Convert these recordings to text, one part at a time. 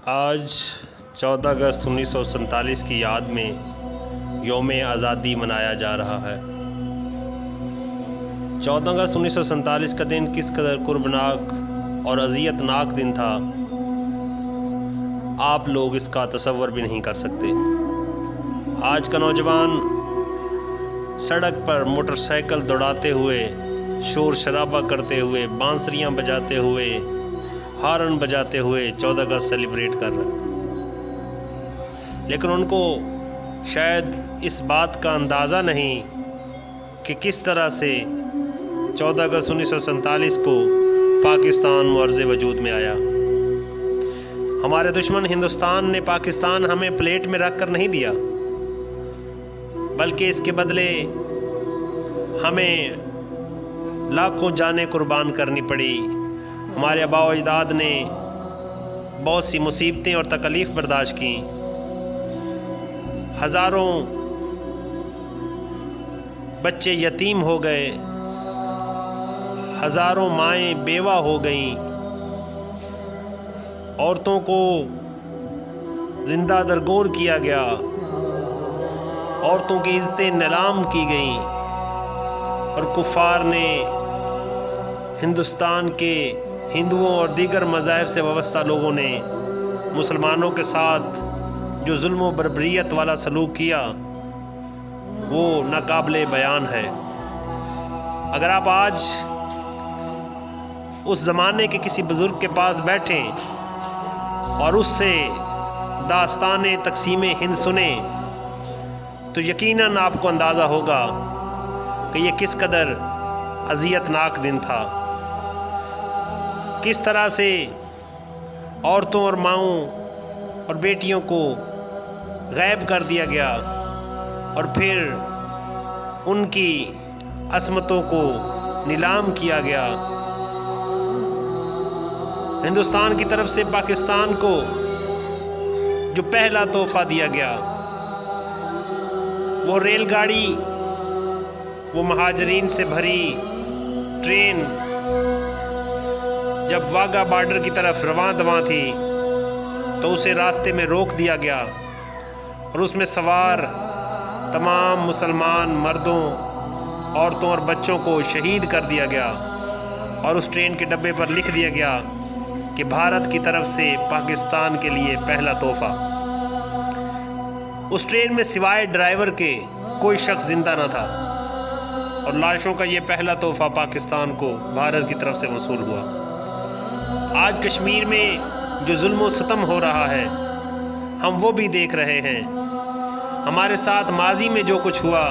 آج 14 اگست 1947 کی یاد میں یوم آزادی منایا جا رہا ہے۔ 14 اگست 1947 کا دن کس قدر کربناک اور اذیت ناک دن تھا، آپ لوگ اس کا تصور بھی نہیں کر سکتے۔ آج کا نوجوان سڑک پر موٹر سائیکل دوڑاتے ہوئے، شور شرابہ کرتے ہوئے، بانسریاں بجاتے ہوئے، ہارن بجاتے ہوئے 14 اگست سیلیبریٹ کر رہا ہے، لیکن ان کو شاید اس بات کا اندازہ نہیں کہ کس طرح سے 14 اگست 1947 کو پاکستان معرض وجود میں آیا۔ ہمارے دشمن ہندوستان نے پاکستان ہمیں پلیٹ میں رکھ کر نہیں دیا، بلکہ اس کے بدلے ہمیں لاکھوں جانیں قربان کرنی پڑی۔ ہمارے آباء و اجداد نے بہت سی مصیبتیں اور تکلیف برداشت کیں، ہزاروں بچے یتیم ہو گئے، ہزاروں مائیں بیوہ ہو گئیں، عورتوں کو زندہ درگور کیا گیا، عورتوں کی عزتیں نیلام کی گئیں، اور کفار نے ہندوستان کے ہندوؤں اور دیگر مذاہب سے وابستہ لوگوں نے مسلمانوں کے ساتھ جو ظلم و بربریت والا سلوک کیا وہ ناقابل بیان ہے۔ اگر آپ آج اس زمانے کے کسی بزرگ کے پاس بیٹھیں اور اس سے داستان تقسیم ہند سنیں تو یقیناً آپ کو اندازہ ہوگا کہ یہ کس قدر اذیت ناک دن تھا، کس طرح سے عورتوں اور ماؤں اور بیٹیوں کو غائب کر دیا گیا اور پھر ان کی عصمتوں کو نیلام کیا گیا۔ ہندوستان کی طرف سے پاکستان کو جو پہلا تحفہ دیا گیا وہ ریل گاڑی، وہ مہاجرین سے بھری ٹرین جب واگا بارڈر کی طرف رواں دواں تھی تو اسے راستے میں روک دیا گیا اور اس میں سوار تمام مسلمان مردوں، عورتوں اور بچوں کو شہید کر دیا گیا، اور اس ٹرین کے ڈبے پر لکھ دیا گیا کہ بھارت کی طرف سے پاکستان کے لیے پہلا تحفہ۔ اس ٹرین میں سوائے ڈرائیور کے کوئی شخص زندہ نہ تھا، اور لاشوں کا یہ پہلا تحفہ پاکستان کو بھارت کی طرف سے موصول ہوا۔ آج کشمیر میں جو ظلم و ستم ہو رہا ہے ہم وہ بھی دیکھ رہے ہیں، ہمارے ساتھ ماضی میں جو کچھ ہوا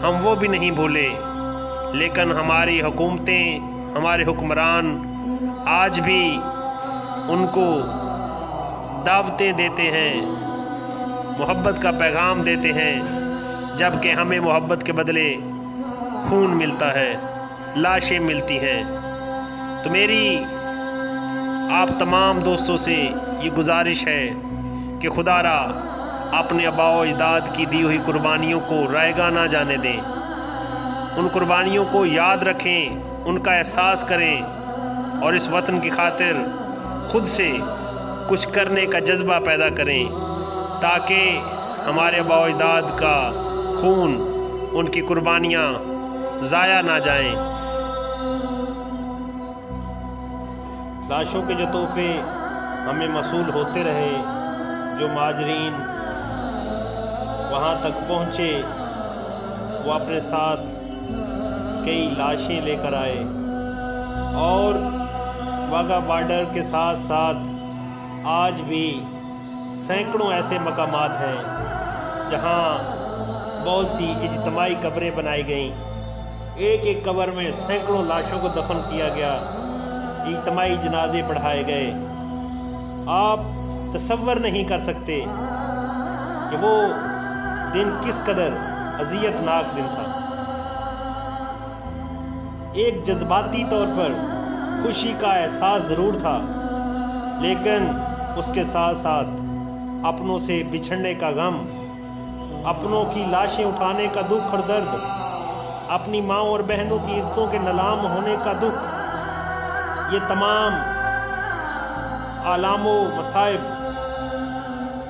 ہم وہ بھی نہیں بھولے، لیکن ہماری حکومتیں، ہمارے حکمران آج بھی ان کو دعوتیں دیتے ہیں، محبت کا پیغام دیتے ہیں، جبکہ ہمیں محبت کے بدلے خون ملتا ہے، لاشیں ملتی ہیں۔ تو میری آپ تمام دوستوں سے یہ گزارش ہے کہ خدا را اپنے آباء و اجداد کی دی ہوئی قربانیوں کو رائیگاں نہ جانے دیں، ان قربانیوں کو یاد رکھیں، ان کا احساس کریں، اور اس وطن کی خاطر خود سے کچھ کرنے کا جذبہ پیدا کریں تاکہ ہمارے آباء و اجداد کا خون، ان کی قربانیاں ضائع نہ جائیں۔ لاشوں کے جو تحفے ہمیں موصول ہوتے رہے، جو مہاجرین وہاں تک پہنچے وہ اپنے ساتھ کئی لاشیں لے کر آئے، اور واگا بارڈر کے ساتھ ساتھ آج بھی سینکڑوں ایسے مقامات ہیں جہاں بہت سی اجتماعی قبریں بنائی گئیں، ایک ایک قبر میں سینکڑوں لاشوں کو دفن کیا گیا، اجتماعی جنازے پڑھائے گئے۔ آپ تصور نہیں کر سکتے کہ وہ دن کس قدر اذیت ناک دن تھا۔ ایک جذباتی طور پر خوشی کا احساس ضرور تھا، لیکن اس کے ساتھ ساتھ اپنوں سے بچھڑنے کا غم، اپنوں کی لاشیں اٹھانے کا دکھ اور درد، اپنی ماں اور بہنوں کی عزتوں کے نیلام ہونے کا دکھ، یہ تمام آلام و مصائب